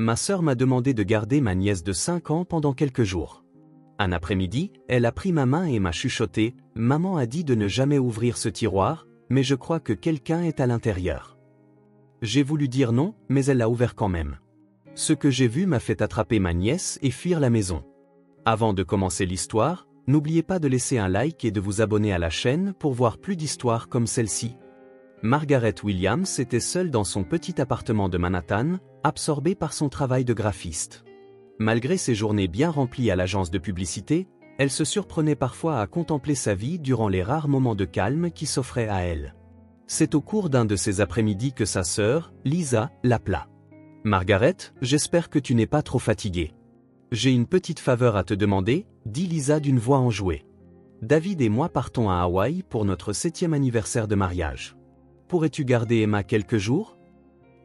Ma sœur m'a demandé de garder ma nièce de 5 ans pendant quelques jours. Un après-midi, elle a pris ma main et m'a chuchoté, « Maman a dit de ne jamais ouvrir ce tiroir, mais je crois que quelqu'un est à l'intérieur. » J'ai voulu dire non, mais elle l'a ouvert quand même. Ce que j'ai vu m'a fait attraper ma nièce et fuir la maison. Avant de commencer l'histoire, n'oubliez pas de laisser un like et de vous abonner à la chaîne pour voir plus d'histoires comme celle-ci. Margaret Williams était seule dans son petit appartement de Manhattan, absorbée par son travail de graphiste. Malgré ses journées bien remplies à l'agence de publicité, elle se surprenait parfois à contempler sa vie durant les rares moments de calme qui s'offraient à elle. C'est au cours d'un de ces après-midi que sa sœur, Lisa, l'appela. « Margaret, j'espère que tu n'es pas trop fatiguée. J'ai une petite faveur à te demander, » dit Lisa d'une voix enjouée. « David et moi partons à Hawaï pour notre 7e anniversaire de mariage. Pourrais-tu garder Emma quelques jours ?»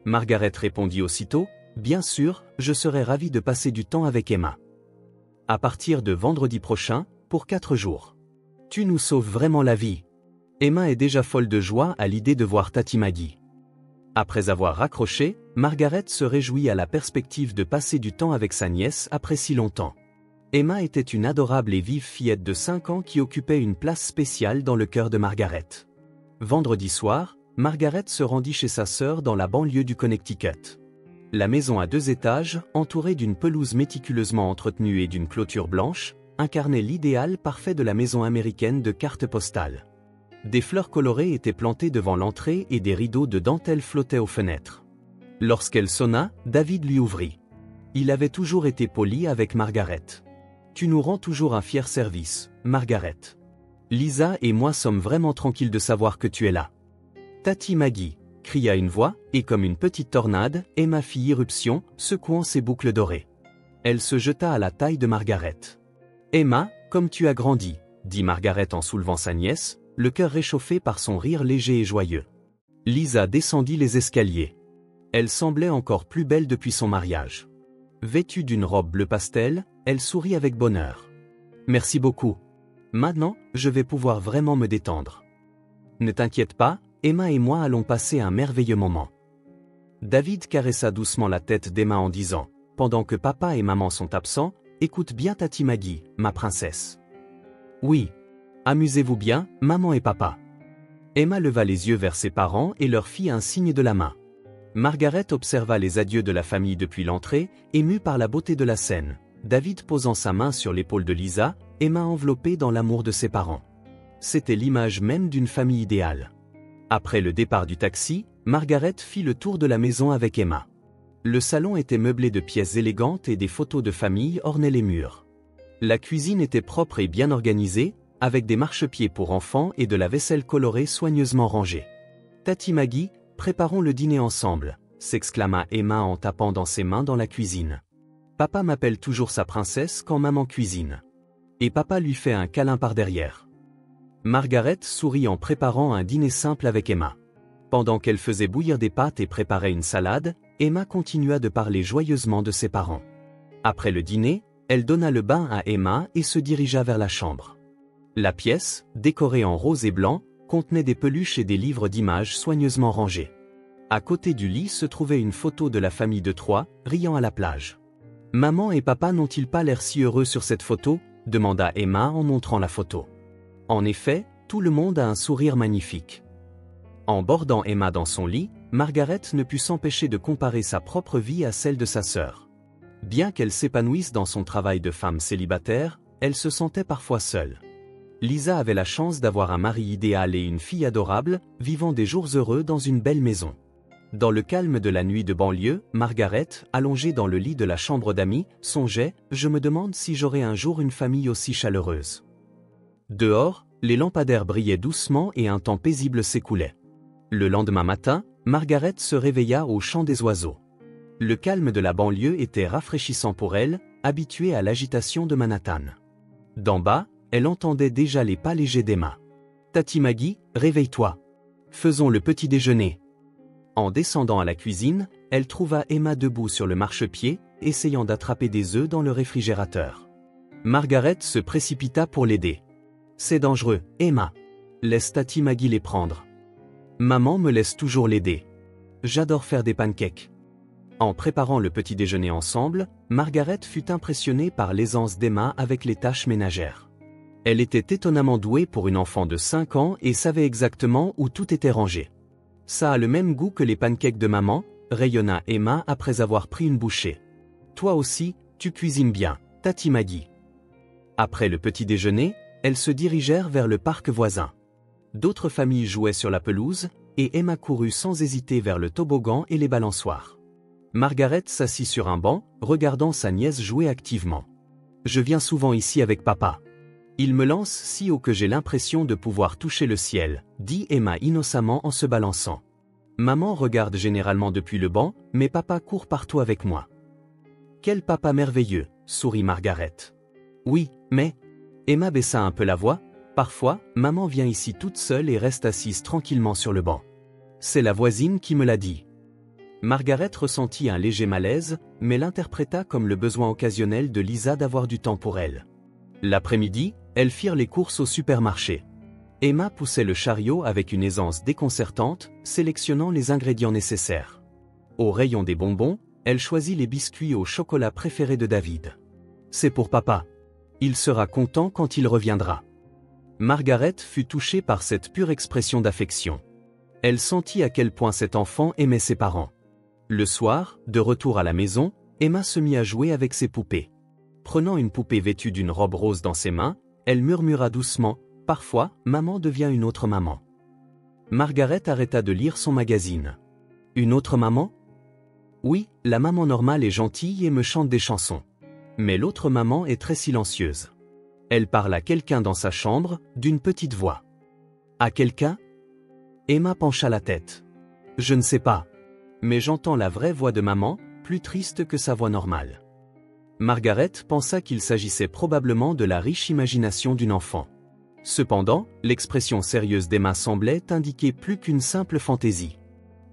Margaret répondit aussitôt, « Bien sûr, je serai ravie de passer du temps avec Emma. À partir de vendredi prochain, pour 4 jours. Tu nous sauves vraiment la vie. » Emma est déjà folle de joie à l'idée de voir Tati Maggie. Après avoir raccroché, Margaret se réjouit à la perspective de passer du temps avec sa nièce après si longtemps. Emma était une adorable et vive fillette de 5 ans qui occupait une place spéciale dans le cœur de Margaret. Vendredi soir, Margaret se rendit chez sa sœur dans la banlieue du Connecticut. La maison à 2 étages, entourée d'une pelouse méticuleusement entretenue et d'une clôture blanche, incarnait l'idéal parfait de la maison américaine de cartes postales. Des fleurs colorées étaient plantées devant l'entrée et des rideaux de dentelle flottaient aux fenêtres. Lorsqu'elle sonna, David lui ouvrit. Il avait toujours été poli avec Margaret. « Tu nous rends toujours un fier service, Margaret. Lisa et moi sommes vraiment tranquilles de savoir que tu es là. »« Tati Maggie !» cria une voix, et comme une petite tornade, Emma fit irruption, secouant ses boucles dorées. Elle se jeta à la taille de Margaret. « Emma, comme tu as grandi !» dit Margaret en soulevant sa nièce, le cœur réchauffé par son rire léger et joyeux. Lisa descendit les escaliers. Elle semblait encore plus belle depuis son mariage. Vêtue d'une robe bleu pastel, elle sourit avec bonheur. « Merci beaucoup. Maintenant, je vais pouvoir vraiment me détendre. »« Ne t'inquiète pas, Emma et moi allons passer un merveilleux moment. » David caressa doucement la tête d'Emma en disant, « Pendant que papa et maman sont absents, écoute bien Tati Maggie, ma princesse. »« Oui. Amusez-vous bien, maman et papa. » Emma leva les yeux vers ses parents et leur fit un signe de la main. Margaret observa les adieux de la famille depuis l'entrée, émue par la beauté de la scène, David posant sa main sur l'épaule de Lisa, Emma enveloppée dans l'amour de ses parents. C'était l'image même d'une famille idéale. Après le départ du taxi, Margaret fit le tour de la maison avec Emma. Le salon était meublé de pièces élégantes et des photos de famille ornaient les murs. La cuisine était propre et bien organisée, avec des marchepieds pour enfants et de la vaisselle colorée soigneusement rangée. « Tati Maggie, préparons le dîner ensemble », s'exclama Emma en tapant dans ses mains dans la cuisine. « Papa m'appelle toujours sa princesse quand maman cuisine. » Et papa lui fait un câlin par derrière. Margaret sourit en préparant un dîner simple avec Emma. Pendant qu'elle faisait bouillir des pâtes et préparait une salade, Emma continua de parler joyeusement de ses parents. Après le dîner, elle donna le bain à Emma et se dirigea vers la chambre. La pièce, décorée en rose et blanc, contenait des peluches et des livres d'images soigneusement rangés. À côté du lit se trouvait une photo de la famille de Troyes, riant à la plage. « Maman et papa n'ont-ils pas l'air si heureux sur cette photo ?» demanda Emma en montrant la photo. En effet, tout le monde a un sourire magnifique. En bordant Emma dans son lit, Margaret ne put s'empêcher de comparer sa propre vie à celle de sa sœur. Bien qu'elle s'épanouisse dans son travail de femme célibataire, elle se sentait parfois seule. Lisa avait la chance d'avoir un mari idéal et une fille adorable, vivant des jours heureux dans une belle maison. Dans le calme de la nuit de banlieue, Margaret, allongée dans le lit de la chambre d'amis, songeait « Je me demande si j'aurai un jour une famille aussi chaleureuse. » Dehors, les lampadaires brillaient doucement et un temps paisible s'écoulait. Le lendemain matin, Margaret se réveilla au chant des oiseaux. Le calme de la banlieue était rafraîchissant pour elle, habituée à l'agitation de Manhattan. D'en bas, elle entendait déjà les pas légers d'Emma. « Tati Maggie, réveille-toi. Faisons le petit déjeuner. » En descendant à la cuisine, elle trouva Emma debout sur le marchepied, essayant d'attraper des œufs dans le réfrigérateur. Margaret se précipita pour l'aider. « C'est dangereux, Emma. Laisse Tati Maggie les prendre. Maman me laisse toujours l'aider. J'adore faire des pancakes. » En préparant le petit déjeuner ensemble, Margaret fut impressionnée par l'aisance d'Emma avec les tâches ménagères. Elle était étonnamment douée pour une enfant de 5 ans et savait exactement où tout était rangé. Ça a le même goût que les pancakes de maman, rayonna Emma après avoir pris une bouchée. Toi aussi, tu cuisines bien, Tati Maggie. Après le petit déjeuner, elles se dirigèrent vers le parc voisin. D'autres familles jouaient sur la pelouse, et Emma courut sans hésiter vers le toboggan et les balançoires. Margaret s'assit sur un banc, regardant sa nièce jouer activement. Je viens souvent ici avec papa. Il me lance si haut que j'ai l'impression de pouvoir toucher le ciel, dit Emma innocemment en se balançant. Maman regarde généralement depuis le banc, mais papa court partout avec moi. Quel papa merveilleux, sourit Margaret. Oui, mais... Emma baissa un peu la voix. Parfois, maman vient ici toute seule et reste assise tranquillement sur le banc. C'est la voisine qui me l'a dit. Margaret ressentit un léger malaise, mais l'interpréta comme le besoin occasionnel de Lisa d'avoir du temps pour elle. L'après-midi, elles firent les courses au supermarché. Emma poussait le chariot avec une aisance déconcertante, sélectionnant les ingrédients nécessaires. Au rayon des bonbons, elle choisit les biscuits au chocolat préférés de David. C'est pour papa. Il sera content quand il reviendra. Margaret fut touchée par cette pure expression d'affection. Elle sentit à quel point cet enfant aimait ses parents. Le soir, de retour à la maison, Emma se mit à jouer avec ses poupées. Prenant une poupée vêtue d'une robe rose dans ses mains, elle murmura doucement, « Parfois, maman devient une autre maman. » Margaret arrêta de lire son magazine. « Une autre maman ? Oui, la maman normale est gentille et me chante des chansons. Mais l'autre maman est très silencieuse. Elle parle à quelqu'un dans sa chambre, d'une petite voix. À quelqu'un ? Emma pencha la tête. Je ne sais pas. Mais j'entends la vraie voix de maman, plus triste que sa voix normale. Margaret pensa qu'il s'agissait probablement de la riche imagination d'une enfant. Cependant, l'expression sérieuse d'Emma semblait indiquer plus qu'une simple fantaisie.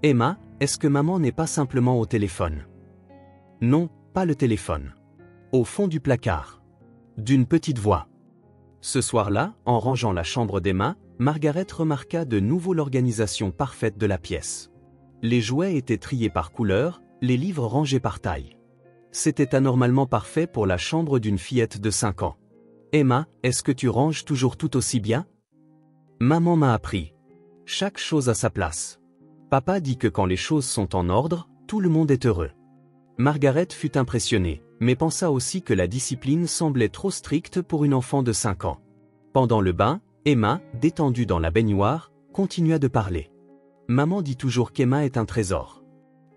Emma, est-ce que maman n'est pas simplement au téléphone ? Non, pas le téléphone. Au fond du placard. D'une petite voix. Ce soir-là, en rangeant la chambre d'Emma, Margaret remarqua de nouveau l'organisation parfaite de la pièce. Les jouets étaient triés par couleur, les livres rangés par taille. C'était anormalement parfait pour la chambre d'une fillette de 5 ans. Emma, est-ce que tu ranges toujours tout aussi bien ? Maman m'a appris. Chaque chose à sa place. Papa dit que quand les choses sont en ordre, tout le monde est heureux. Margaret fut impressionnée, mais pensa aussi que la discipline semblait trop stricte pour une enfant de 5 ans. Pendant le bain, Emma, détendue dans la baignoire, continua de parler. Maman dit toujours qu'Emma est un trésor.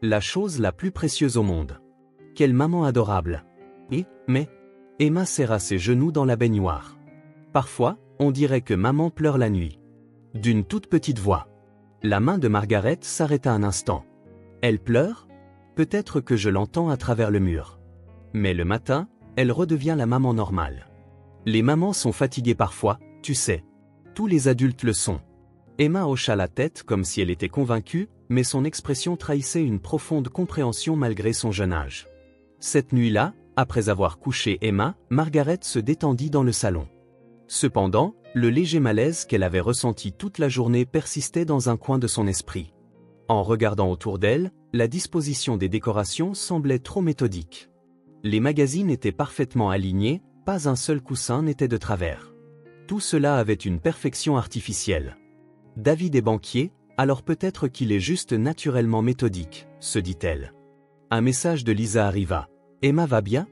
La chose la plus précieuse au monde. Quelle maman adorable. Mais, Emma serra ses genoux dans la baignoire. Parfois, on dirait que maman pleure la nuit. D'une toute petite voix. La main de Margaret s'arrêta un instant. Elle pleure ? Peut-être que je l'entends à travers le mur. Mais le matin, elle redevient la maman normale. Les mamans sont fatiguées parfois, tu sais. Tous les adultes le sont. Emma hocha la tête comme si elle était convaincue, mais son expression trahissait une profonde compréhension malgré son jeune âge. Cette nuit-là, après avoir couché Emma, Margaret se détendit dans le salon. Cependant, le léger malaise qu'elle avait ressenti toute la journée persistait dans un coin de son esprit. En regardant autour d'elle, la disposition des décorations semblait trop méthodique. Les magazines étaient parfaitement alignés, pas un seul coussin n'était de travers. Tout cela avait une perfection artificielle. David est banquier, alors peut-être qu'il est juste naturellement méthodique, se dit-elle. Un message de Lisa arriva. Emma va bien ?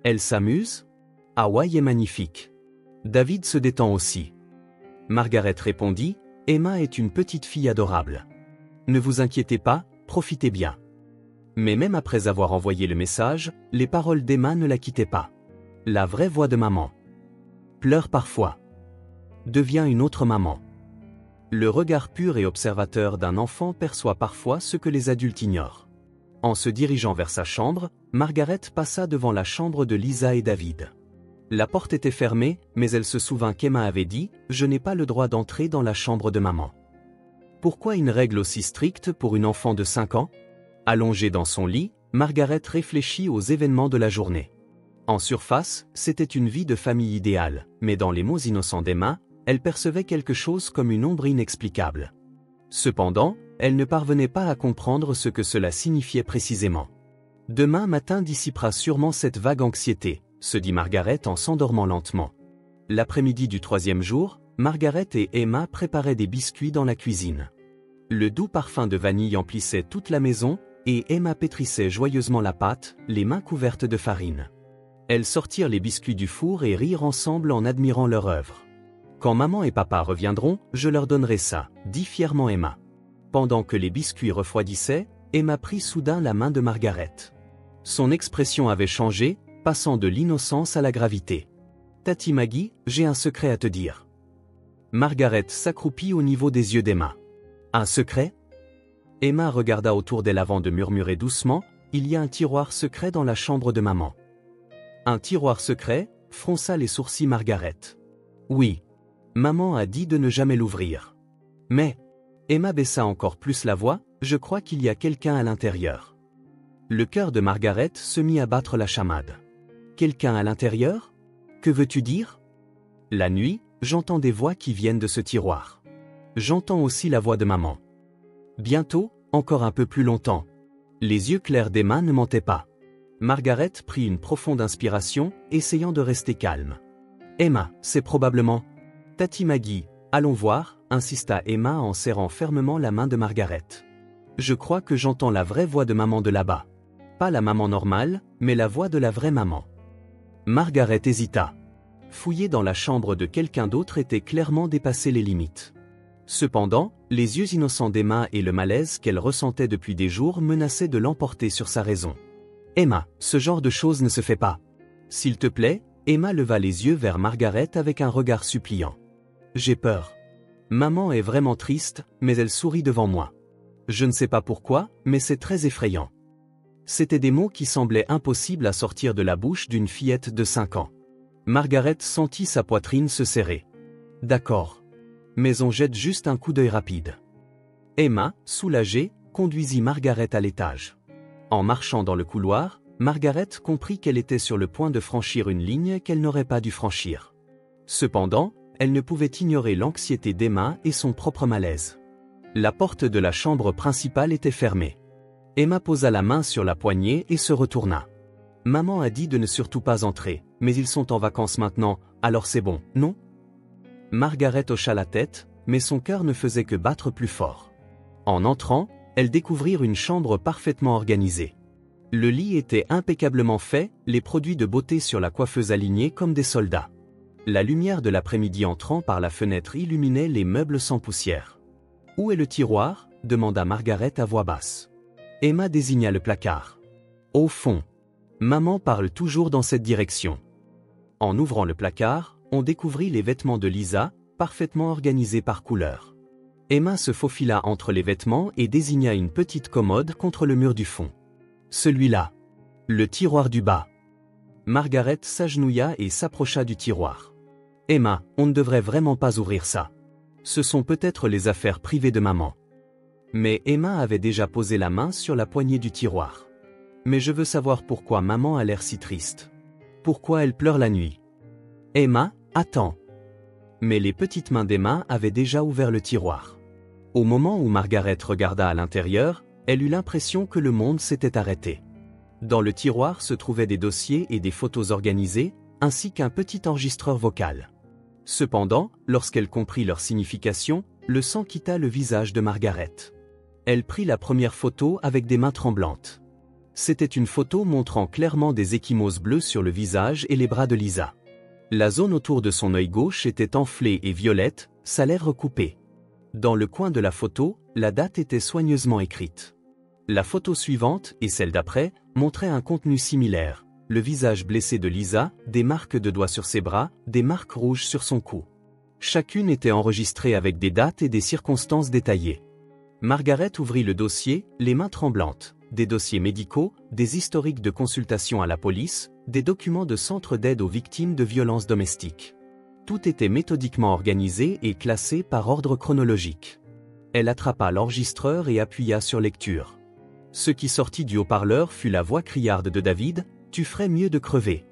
Elle s'amuse ? Hawaï est magnifique. David se détend aussi. Margaret répondit, Emma est une petite fille adorable. Ne vous inquiétez pas, profitez bien. Mais même après avoir envoyé le message, les paroles d'Emma ne la quittaient pas. La vraie voix de maman. Pleure parfois. Devient une autre maman. Le regard pur et observateur d'un enfant perçoit parfois ce que les adultes ignorent. En se dirigeant vers sa chambre, Margaret passa devant la chambre de Lisa et David. La porte était fermée, mais elle se souvint qu'Emma avait dit « Je n'ai pas le droit d'entrer dans la chambre de maman ». Pourquoi une règle aussi stricte pour une enfant de 5 ans ? Allongée dans son lit, Margaret réfléchit aux événements de la journée. En surface, c'était une vie de famille idéale, mais dans les mots innocents d'Emma, elle percevait quelque chose comme une ombre inexplicable. Cependant, elle ne parvenait pas à comprendre ce que cela signifiait précisément. Demain matin dissipera sûrement cette vague anxiété, se dit Margaret en s'endormant lentement. L'après-midi du 3e jour, Margaret et Emma préparaient des biscuits dans la cuisine. Le doux parfum de vanille emplissait toute la maison, et Emma pétrissait joyeusement la pâte, les mains couvertes de farine. Elles sortirent les biscuits du four et rirent ensemble en admirant leur œuvre. « Quand maman et papa reviendront, je leur donnerai ça, » dit fièrement Emma. Pendant que les biscuits refroidissaient, Emma prit soudain la main de Margaret. Son expression avait changé, passant de l'innocence à la gravité. « Tati Maggie, j'ai un secret à te dire. » Margaret s'accroupit au niveau des yeux d'Emma. « Un secret ?» Emma regarda autour d'elle avant de murmurer doucement, « Il y a un tiroir secret dans la chambre de maman. » Un tiroir secret, fronça les sourcils Margaret. « Oui. Maman a dit de ne jamais l'ouvrir. » « Mais... » Emma baissa encore plus la voix, « Je crois qu'il y a quelqu'un à l'intérieur. » Le cœur de Margaret se mit à battre la chamade. « Quelqu'un à l'intérieur ? Que veux-tu dire ? » La nuit, j'entends des voix qui viennent de ce tiroir. J'entends aussi la voix de maman. Bientôt, encore un peu plus longtemps. Les yeux clairs d'Emma ne mentaient pas. Margaret prit une profonde inspiration, essayant de rester calme. « Emma, c'est probablement... » « Tati Maggie, allons voir, » insista Emma en serrant fermement la main de Margaret. « Je crois que j'entends la vraie voix de maman de là-bas. Pas la maman normale, mais la voix de la vraie maman. » Margaret hésita. Fouiller dans la chambre de quelqu'un d'autre était clairement dépasser les limites. Cependant, les yeux innocents d'Emma et le malaise qu'elle ressentait depuis des jours menaçaient de l'emporter sur sa raison. « Emma, ce genre de choses ne se fait pas. S'il te plaît. » Emma leva les yeux vers Margaret avec un regard suppliant. « J'ai peur. Maman est vraiment triste, mais elle sourit devant moi. Je ne sais pas pourquoi, mais c'est très effrayant. » C'étaient des mots qui semblaient impossibles à sortir de la bouche d'une fillette de 5 ans. Margaret sentit sa poitrine se serrer. « D'accord. Mais on jette juste un coup d'œil rapide. » Emma, soulagée, conduisit Margaret à l'étage. En marchant dans le couloir, Margaret comprit qu'elle était sur le point de franchir une ligne qu'elle n'aurait pas dû franchir. Cependant, elle ne pouvait ignorer l'anxiété d'Emma et son propre malaise. La porte de la chambre principale était fermée. Emma posa la main sur la poignée et se retourna. « Maman a dit de ne surtout pas entrer, mais ils sont en vacances maintenant, alors c'est bon, non ?» Margaret hocha la tête, mais son cœur ne faisait que battre plus fort. En entrant, elles découvrirent une chambre parfaitement organisée. Le lit était impeccablement fait, les produits de beauté sur la coiffeuse alignés comme des soldats. La lumière de l'après-midi entrant par la fenêtre illuminait les meubles sans poussière. « Où est le tiroir ?» demanda Margaret à voix basse. Emma désigna le placard. « Au fond. Maman parle toujours dans cette direction. » En ouvrant le placard, on découvrit les vêtements de Lisa, parfaitement organisés par couleur. Emma se faufila entre les vêtements et désigna une petite commode contre le mur du fond. « Celui-là. Le tiroir du bas. » Margaret s'agenouilla et s'approcha du tiroir. « Emma, on ne devrait vraiment pas ouvrir ça. Ce sont peut-être les affaires privées de maman. » Mais Emma avait déjà posé la main sur la poignée du tiroir. « Mais je veux savoir pourquoi maman a l'air si triste. Pourquoi elle pleure la nuit. » « Emma, attends. » Mais les petites mains d'Emma avaient déjà ouvert le tiroir. Au moment où Margaret regarda à l'intérieur, elle eut l'impression que le monde s'était arrêté. Dans le tiroir se trouvaient des dossiers et des photos organisées, ainsi qu'un petit enregistreur vocal. Cependant, lorsqu'elle comprit leur signification, le sang quitta le visage de Margaret. Elle prit la première photo avec des mains tremblantes. C'était une photo montrant clairement des ecchymoses bleues sur le visage et les bras de Lisa. La zone autour de son œil gauche était enflée et violette, sa lèvre coupée. Dans le coin de la photo, la date était soigneusement écrite. La photo suivante, et celle d'après, montraient un contenu similaire. Le visage blessé de Lisa, des marques de doigts sur ses bras, des marques rouges sur son cou. Chacune était enregistrée avec des dates et des circonstances détaillées. Margaret ouvrit le dossier, les mains tremblantes. Des dossiers médicaux, des historiques de consultation à la police, des documents de centre d'aide aux victimes de violences domestiques. Tout était méthodiquement organisé et classé par ordre chronologique. Elle attrapa l'enregistreur et appuya sur lecture. Ce qui sortit du haut-parleur fut la voix criarde de David. « Tu ferais mieux de crever.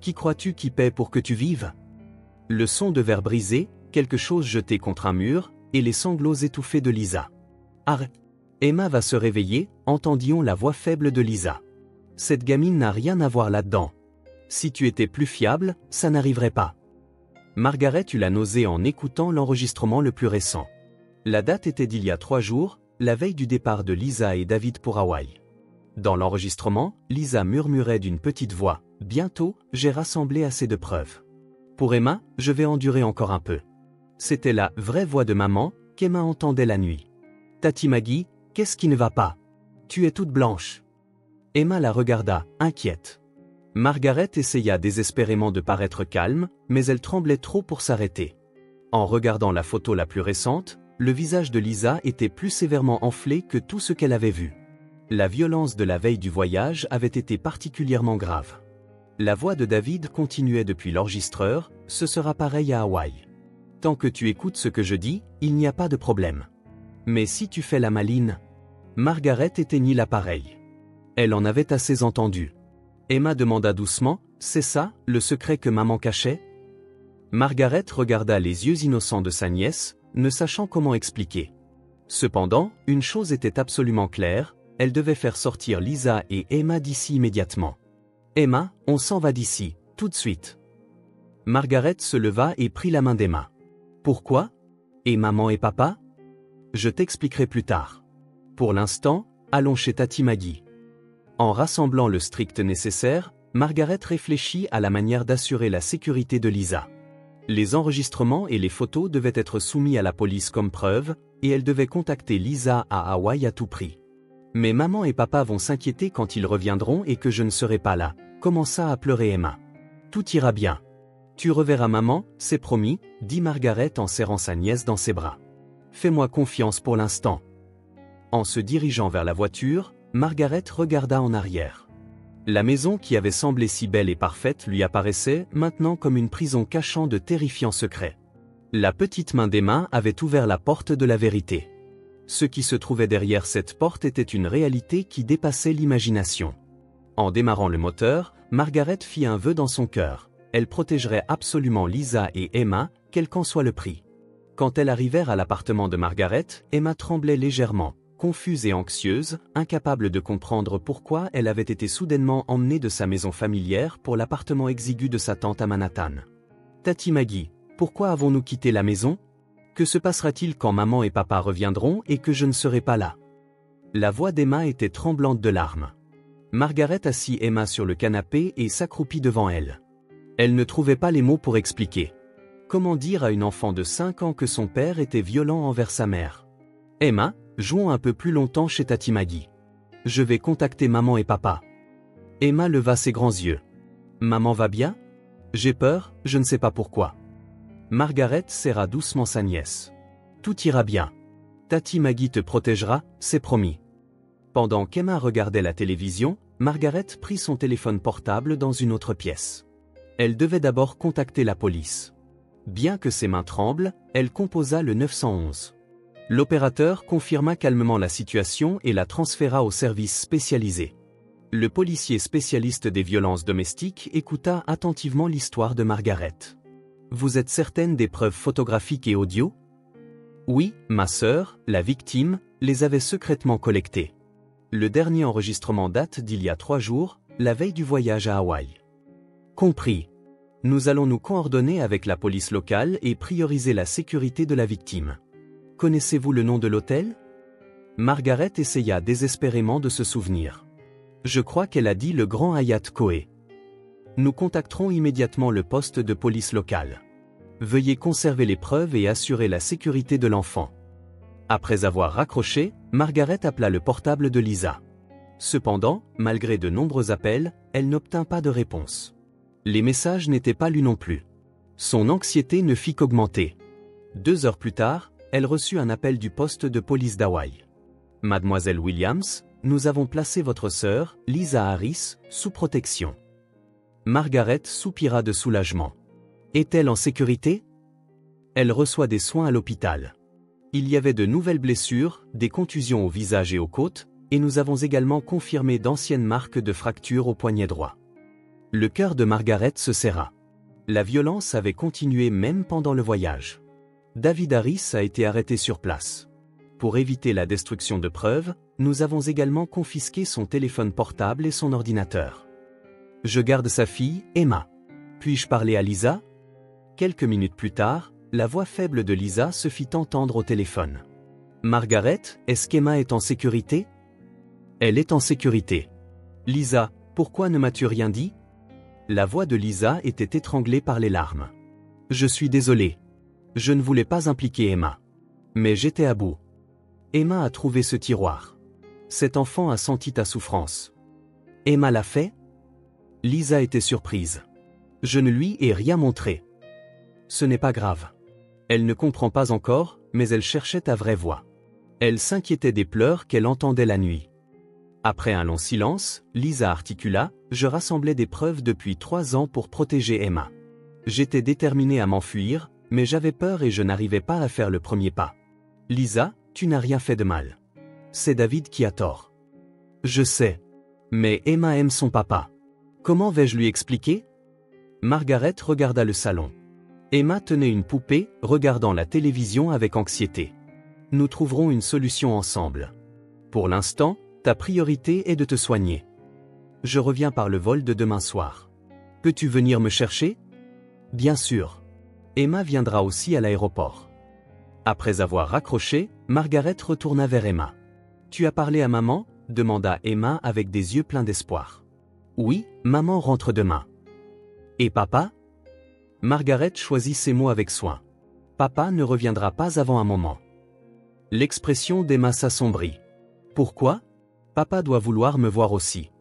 Qui crois-tu qui paie pour que tu vives ?» Le son de verre brisé, quelque chose jeté contre un mur, et les sanglots étouffés de Lisa. « Arrête !» Emma va se réveiller, entendit-on la voix faible de Lisa. cette gamine n'a rien à voir là-dedans. Si tu étais plus fiable, ça n'arriverait pas. Margaret eut la nausée en écoutant l'enregistrement le plus récent. La date était d'il y a 3 jours, la veille du départ de Lisa et David pour Hawaï. Dans l'enregistrement, Lisa murmurait d'une petite voix « Bientôt, j'ai rassemblé assez de preuves. Pour Emma, je vais endurer encore un peu. » C'était la vraie voix de maman qu'Emma entendait la nuit. « Tati Maggie, qu'est-ce qui ne va pas? Tu es toute blanche. » Emma la regarda, inquiète. Margaret essaya désespérément de paraître calme, mais elle tremblait trop pour s'arrêter. En regardant la photo la plus récente, le visage de Lisa était plus sévèrement enflé que tout ce qu'elle avait vu. La violence de la veille du voyage avait été particulièrement grave. La voix de David continuait depuis l'enregistreur, « Ce sera pareil à Hawaï. Tant que tu écoutes ce que je dis, il n'y a pas de problème. Mais si tu fais la maline... » Margaret éteignit l'appareil. Elle en avait assez entendu. Emma demanda doucement, « C'est ça, le secret que maman cachait ?» Margaret regarda les yeux innocents de sa nièce, ne sachant comment expliquer. Cependant, une chose était absolument claire, elle devait faire sortir Lisa et Emma d'ici immédiatement. « Emma, on s'en va d'ici, tout de suite. » Margaret se leva et prit la main d'Emma. « Pourquoi? Et maman et papa? Je t'expliquerai plus tard. Pour l'instant, allons chez Tati Maggie. » En rassemblant le strict nécessaire, Margaret réfléchit à la manière d'assurer la sécurité de Lisa. Les enregistrements et les photos devaient être soumis à la police comme preuve, et elle devait contacter Lisa à Hawaï à tout prix. « Mais maman et papa vont s'inquiéter quand ils reviendront et que je ne serai pas là, » commença à pleurer Emma. « Tout ira bien. Tu reverras maman, c'est promis, » dit Margaret en serrant sa nièce dans ses bras. « Fais-moi confiance pour l'instant. » En se dirigeant vers la voiture, Margaret regarda en arrière. La maison qui avait semblé si belle et parfaite lui apparaissait maintenant comme une prison cachant de terrifiants secrets. La petite main d'Emma avait ouvert la porte de la vérité. Ce qui se trouvait derrière cette porte était une réalité qui dépassait l'imagination. En démarrant le moteur, Margaret fit un vœu dans son cœur. Elle protégerait absolument Lisa et Emma, quel qu'en soit le prix. Quand elles arrivèrent à l'appartement de Margaret, Emma tremblait légèrement. Confuse et anxieuse, incapable de comprendre pourquoi elle avait été soudainement emmenée de sa maison familière pour l'appartement exigu de sa tante à Manhattan. « Tati Maggie, pourquoi avons-nous quitté la maison? Que se passera-t-il quand maman et papa reviendront et que je ne serai pas là ?» La voix d'Emma était tremblante de larmes. Margaret assit Emma sur le canapé et s'accroupit devant elle. Elle ne trouvait pas les mots pour expliquer. Comment dire à une enfant de 5 ans que son père était violent envers sa mère? « Emma, jouons un peu plus longtemps chez Tati Maggie. Je vais contacter maman et papa. » Emma leva ses grands yeux. « Maman va bien? J'ai peur, je ne sais pas pourquoi. » Margaret serra doucement sa nièce. « Tout ira bien. Tati Maggie te protégera, c'est promis. » Pendant qu'Emma regardait la télévision, Margaret prit son téléphone portable dans une autre pièce. Elle devait d'abord contacter la police. Bien que ses mains tremblent, elle composa le 911. L'opérateur confirma calmement la situation et la transféra au service spécialisé. Le policier spécialiste des violences domestiques écouta attentivement l'histoire de Margaret. « Vous êtes certaine des preuves photographiques et audio? » « Oui, ma sœur, la victime, les avait secrètement collectées. Le dernier enregistrement date d'il y a 3 jours, la veille du voyage à Hawaï. » « Compris. Nous allons nous coordonner avec la police locale et prioriser la sécurité de la victime. Connaissez-vous le nom de l'hôtel? » Margaret essaya désespérément de se souvenir. « Je crois qu'elle a dit le Grand Hyatt Koé. » « Nous contacterons immédiatement le poste de police local. Veuillez conserver les preuves et assurer la sécurité de l'enfant. » Après avoir raccroché, Margaret appela le portable de Lisa. Cependant, malgré de nombreux appels, elle n'obtint pas de réponse. Les messages n'étaient pas lus non plus. Son anxiété ne fit qu'augmenter. 2 heures plus tard, elle reçut un appel du poste de police d'Hawaï. « Mademoiselle Williams, nous avons placé votre sœur, Lisa Harris, sous protection. » Margaret soupira de soulagement. Est-elle en sécurité? Elle reçoit des soins à l'hôpital. Il y avait de nouvelles blessures, des contusions au visage et aux côtes, et nous avons également confirmé d'anciennes marques de fractures au poignet droit. Le cœur de Margaret se serra. La violence avait continué même pendant le voyage. David Harris a été arrêté sur place. Pour éviter la destruction de preuves, nous avons également confisqué son téléphone portable et son ordinateur. Je garde sa fille, Emma. Puis-je parler à Lisa? Quelques minutes plus tard, la voix faible de Lisa se fit entendre au téléphone. Margaret, est-ce qu'Emma est en sécurité? Elle est en sécurité. Lisa, pourquoi ne m'as-tu rien dit? La voix de Lisa était étranglée par les larmes. Je suis désolé. Je ne voulais pas impliquer Emma. Mais j'étais à bout. Emma a trouvé ce tiroir. Cet enfant a senti ta souffrance. Emma l'a fait? Lisa était surprise. Je ne lui ai rien montré. Ce n'est pas grave. Elle ne comprend pas encore, mais elle cherchait ta vraie voix. Elle s'inquiétait des pleurs qu'elle entendait la nuit. Après un long silence, Lisa articula, je rassemblais des preuves depuis 3 ans pour protéger Emma. J'étais déterminée à m'enfuir, mais j'avais peur et je n'arrivais pas à faire le premier pas. Lisa, tu n'as rien fait de mal. C'est David qui a tort. Je sais. Mais Emma aime son papa. Comment vais-je lui expliquer? Margaret regarda le salon. Emma tenait une poupée, regardant la télévision avec anxiété. Nous trouverons une solution ensemble. Pour l'instant, ta priorité est de te soigner. Je reviens par le vol de demain soir. Peux-tu venir me chercher? Bien sûr. Emma viendra aussi à l'aéroport. Après avoir raccroché, Margaret retourna vers Emma. Tu as parlé à maman? Demanda Emma avec des yeux pleins d'espoir. Oui, maman rentre demain. Et papa? Margaret choisit ses mots avec soin. Papa ne reviendra pas avant un moment. L'expression d'Emma s'assombrit. Pourquoi? Papa doit vouloir me voir aussi.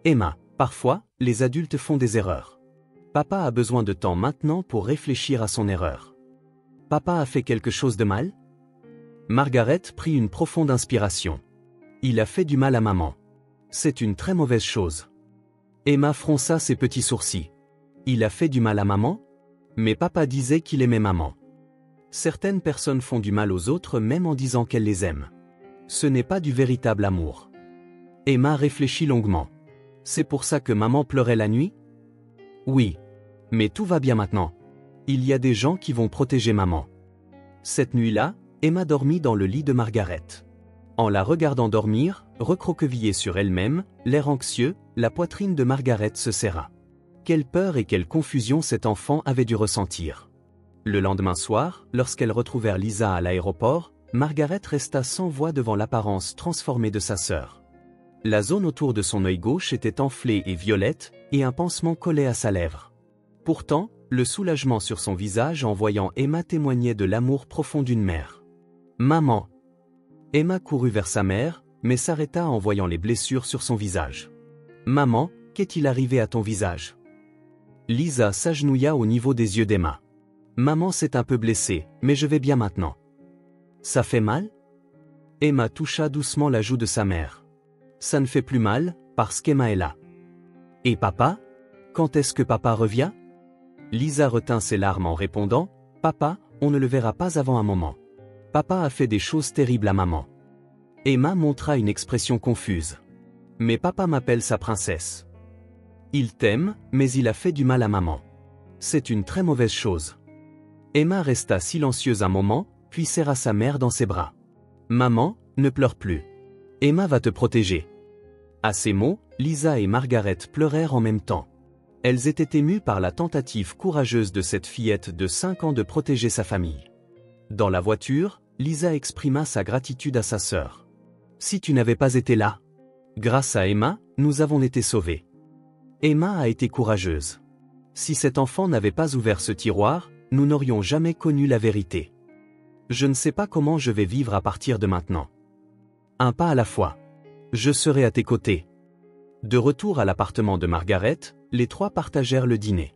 Emma, parfois, les adultes font des erreurs. Papa a besoin de temps maintenant pour réfléchir à son erreur. Papa a fait quelque chose de mal? Margaret prit une profonde inspiration. Il a fait du mal à maman. C'est une très mauvaise chose. Emma fronça ses petits sourcils. Il a fait du mal à maman? Mais papa disait qu'il aimait maman. Certaines personnes font du mal aux autres même en disant qu'elles les aiment. Ce n'est pas du véritable amour. Emma réfléchit longuement. C'est pour ça que maman pleurait la nuit? Oui. Mais tout va bien maintenant. Il y a des gens qui vont protéger maman. Cette nuit-là, Emma dormit dans le lit de Margaret. En la regardant dormir, recroquevillée sur elle-même, l'air anxieux, la poitrine de Margaret se serra. Quelle peur et quelle confusion cet enfant avait dû ressentir. Le lendemain soir, lorsqu'elles retrouvèrent Lisa à l'aéroport, Margaret resta sans voix devant l'apparence transformée de sa sœur. La zone autour de son œil gauche était enflée et violette, et un pansement collait à sa lèvre. Pourtant, le soulagement sur son visage en voyant Emma témoignait de l'amour profond d'une mère. « Maman !» Emma courut vers sa mère, mais s'arrêta en voyant les blessures sur son visage. « Maman, qu'est-il arrivé à ton visage ?» Lisa s'agenouilla au niveau des yeux d'Emma. « Maman s'est un peu blessée, mais je vais bien maintenant. »« Ça fait mal ?» Emma toucha doucement la joue de sa mère. « Ça ne fait plus mal, parce qu'Emma est là. »« Et papa? Quand est-ce que papa revient ?» Lisa retint ses larmes en répondant, « Papa, on ne le verra pas avant un moment. Papa a fait des choses terribles à maman. » Emma montra une expression confuse. « Mais papa m'appelle sa princesse. Il t'aime, mais il a fait du mal à maman. C'est une très mauvaise chose. » Emma resta silencieuse un moment, puis serra sa mère dans ses bras. « Maman, ne pleure plus. Emma va te protéger. » À ces mots, Lisa et Margaret pleurèrent en même temps. Elles étaient émues par la tentative courageuse de cette fillette de 5 ans de protéger sa famille. Dans la voiture, Lisa exprima sa gratitude à sa sœur. « Si tu n'avais pas été là. Grâce à Emma, nous avons été sauvés. Emma a été courageuse. Si cet enfant n'avait pas ouvert ce tiroir, nous n'aurions jamais connu la vérité. Je ne sais pas comment je vais vivre à partir de maintenant. Un pas à la fois. Je serai à tes côtés. » De retour à l'appartement de Margaret, les trois partagèrent le dîner.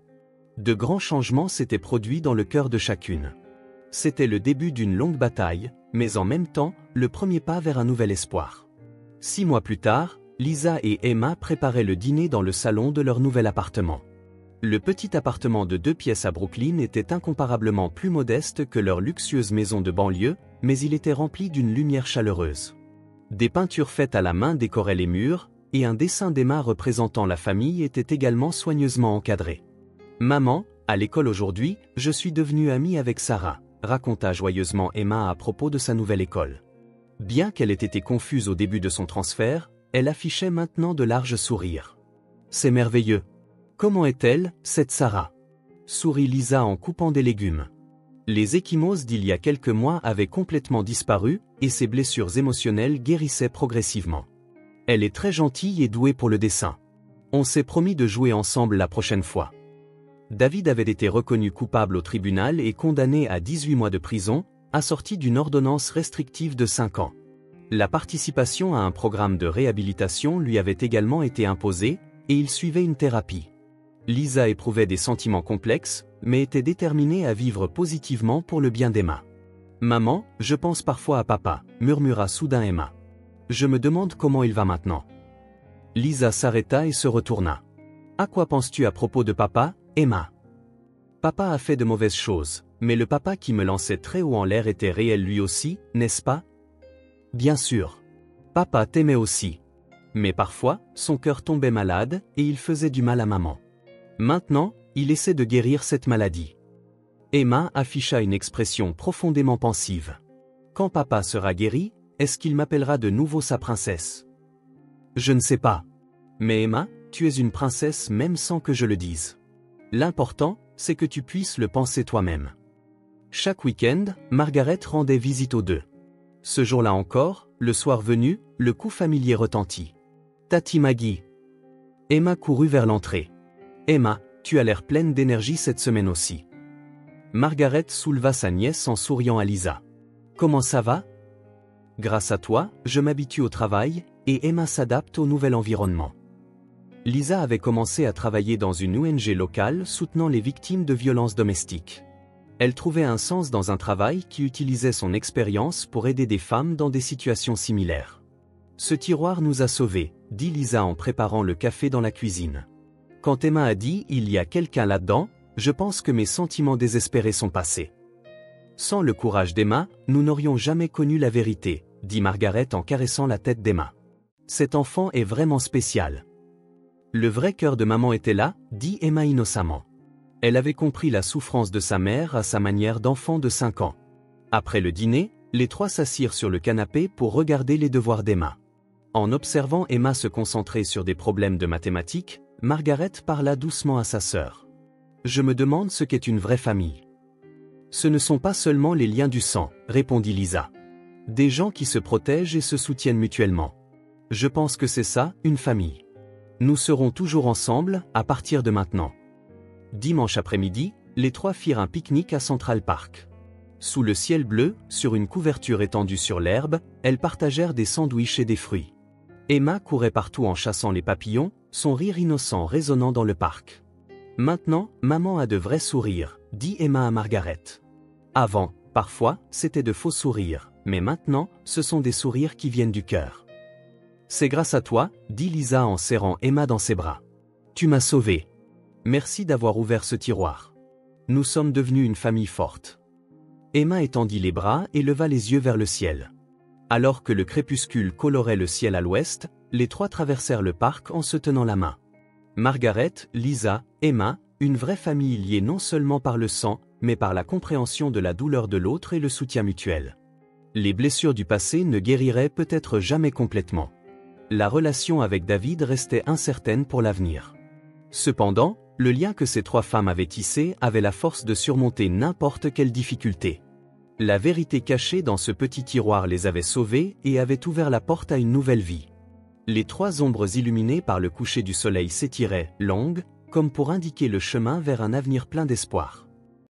De grands changements s'étaient produits dans le cœur de chacune. C'était le début d'une longue bataille, mais en même temps, le premier pas vers un nouvel espoir. 6 mois plus tard, Lisa et Emma préparaient le dîner dans le salon de leur nouvel appartement. Le petit appartement de 2 pièces à Brooklyn était incomparablement plus modeste que leur luxueuse maison de banlieue, mais il était rempli d'une lumière chaleureuse. Des peintures faites à la main décoraient les murs, et un dessin d'Emma représentant la famille était également soigneusement encadré. « Maman, à l'école aujourd'hui, je suis devenue amie avec Sarah », raconta joyeusement Emma à propos de sa nouvelle école. Bien qu'elle ait été confuse au début de son transfert, elle affichait maintenant de larges sourires. C'est merveilleux. Comment est-elle, cette Sarah? Sourit Lisa en coupant des légumes. Les ecchymoses d'il y a quelques mois avaient complètement disparu et ses blessures émotionnelles guérissaient progressivement. Elle est très gentille et douée pour le dessin. On s'est promis de jouer ensemble la prochaine fois. David avait été reconnu coupable au tribunal et condamné à 18 mois de prison, assorti d'une ordonnance restrictive de 5 ans. La participation à un programme de réhabilitation lui avait également été imposée, et il suivait une thérapie. Lisa éprouvait des sentiments complexes, mais était déterminée à vivre positivement pour le bien d'Emma. « Maman, je pense parfois à papa », murmura soudain Emma. « Je me demande comment il va maintenant. » Lisa s'arrêta et se retourna. « À quoi penses-tu à propos de papa, Emma ? Papa a fait de mauvaises choses, mais le papa qui me lançait très haut en l'air était réel lui aussi, n'est-ce pas ? Bien sûr. Papa t'aimait aussi. Mais parfois, son cœur tombait malade et il faisait du mal à maman. Maintenant, il essaie de guérir cette maladie. » Emma afficha une expression profondément pensive. « Quand papa sera guéri, est-ce qu'il m'appellera de nouveau sa princesse ? » Je ne sais pas. Mais Emma, tu es une princesse même sans que je le dise. L'important, c'est que tu puisses le penser toi-même. Chaque week-end, Margaret rendait visite aux deux. Ce jour-là encore, le soir venu, le coup familier retentit. « Tati Maggie !» Emma courut vers l'entrée. « Emma, tu as l'air pleine d'énergie cette semaine aussi. » Margaret souleva sa nièce en souriant à Lisa. « Comment ça va ? » « Grâce à toi, je m'habitue au travail, et Emma s'adapte au nouvel environnement. » Lisa avait commencé à travailler dans une ONG locale soutenant les victimes de violences domestiques. Elle trouvait un sens dans un travail qui utilisait son expérience pour aider des femmes dans des situations similaires. « Ce tiroir nous a sauvés », dit Lisa en préparant le café dans la cuisine. Quand Emma a dit « il y a quelqu'un là-dedans », je pense que mes sentiments désespérés sont passés. Sans le courage d'Emma, nous n'aurions jamais connu la vérité, dit Margaret en caressant la tête d'Emma. Cet enfant est vraiment spécial. Le vrai cœur de maman était là, dit Emma innocemment. Elle avait compris la souffrance de sa mère à sa manière d'enfant de 5 ans. Après le dîner, les trois s'assirent sur le canapé pour regarder les devoirs d'Emma. En observant Emma se concentrer sur des problèmes de mathématiques, Margaret parla doucement à sa sœur. « Je me demande ce qu'est une vraie famille. » « Ce ne sont pas seulement les liens du sang, » répondit Lisa. « Des gens qui se protègent et se soutiennent mutuellement. Je pense que c'est ça, une famille. Nous serons toujours ensemble, à partir de maintenant. » Dimanche après-midi, les trois firent un pique-nique à Central Park. Sous le ciel bleu, sur une couverture étendue sur l'herbe, elles partagèrent des sandwichs et des fruits. Emma courait partout en chassant les papillons, son rire innocent résonnant dans le parc. « Maintenant, maman a de vrais sourires, » dit Emma à Margaret. Avant, parfois, c'était de faux sourires, mais maintenant, ce sont des sourires qui viennent du cœur. « C'est grâce à toi, » dit Lisa en serrant Emma dans ses bras. « Tu m'as sauvée. Merci d'avoir ouvert ce tiroir. Nous sommes devenus une famille forte. » Emma étendit les bras et leva les yeux vers le ciel. Alors que le crépuscule colorait le ciel à l'ouest, les trois traversèrent le parc en se tenant la main. Margaret, Lisa, Emma, une vraie famille liée non seulement par le sang, mais par la compréhension de la douleur de l'autre et le soutien mutuel. Les blessures du passé ne guériraient peut-être jamais complètement. La relation avec David restait incertaine pour l'avenir. Cependant, le lien que ces trois femmes avaient tissé avait la force de surmonter n'importe quelle difficulté. La vérité cachée dans ce petit tiroir les avait sauvées et avait ouvert la porte à une nouvelle vie. Les trois ombres illuminées par le coucher du soleil s'étiraient, longues, comme pour indiquer le chemin vers un avenir plein d'espoir.